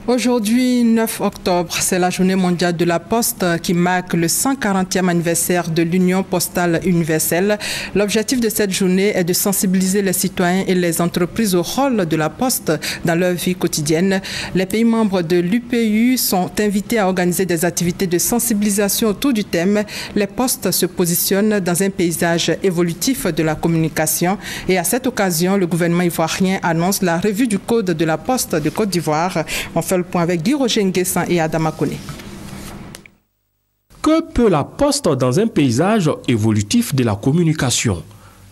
Aujourd'hui, 9 octobre, c'est la journée mondiale de la Poste qui marque le 140e anniversaire de l'Union postale universelle. L'objectif de cette journée est de sensibiliser les citoyens et les entreprises au rôle de la Poste dans leur vie quotidienne. Les pays membres de l'UPU sont invités à organiser des activités de sensibilisation autour du thème. Les postes se positionnent dans un paysage évolutif de la communication. Et à cette occasion, le gouvernement ivoirien annonce la revue du Code de la Poste de Côte d'Ivoire. On fait le point avec Guy Roger Nguessan et Adama Kone. Que peut la Poste dans un paysage évolutif de la communication?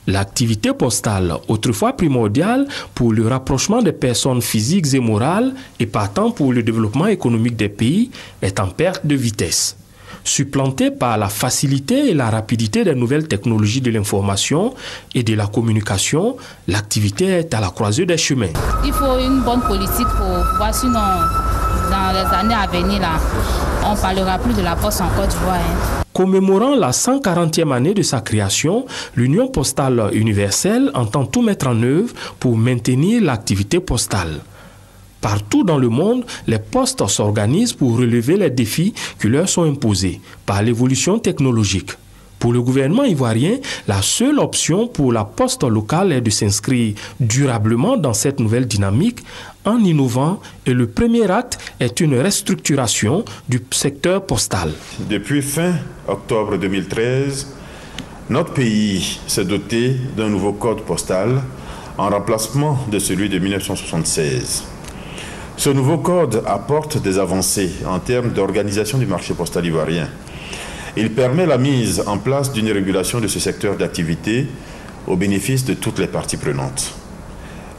L'activité postale, autrefois primordiale pour le rapprochement des personnes physiques et morales et partant pour le développement économique des pays, est en perte de vitesse. Supplantée par la facilité et la rapidité des nouvelles technologies de l'information et de la communication, l'activité est à la croisée des chemins. Il faut une bonne politique pour voir, sinon dans les années à venir, là, on ne parlera plus de la Poste en Côte d'Ivoire. Commémorant la 140e année de sa création, l'Union postale universelle entend tout mettre en œuvre pour maintenir l'activité postale. Partout dans le monde, les postes s'organisent pour relever les défis qui leur sont imposés par l'évolution technologique. Pour le gouvernement ivoirien, la seule option pour la poste locale est de s'inscrire durablement dans cette nouvelle dynamique en innovant, et le premier acte est une restructuration du secteur postal. Depuis fin octobre 2013, notre pays s'est doté d'un nouveau code postal en remplacement de celui de 1976. Ce nouveau code apporte des avancées en termes d'organisation du marché postal ivoirien. Il permet la mise en place d'une régulation de ce secteur d'activité au bénéfice de toutes les parties prenantes.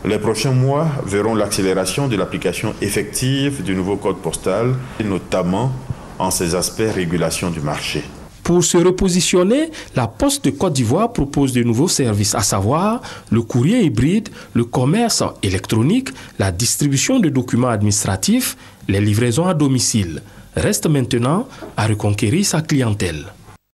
Les prochains mois verront l'accélération de l'application effective du nouveau code postal, notamment en ses aspects régulation du marché. Pour se repositionner, la Poste de Côte d'Ivoire propose de nouveaux services, à savoir le courrier hybride, le commerce électronique, la distribution de documents administratifs, les livraisons à domicile. Reste maintenant à reconquérir sa clientèle.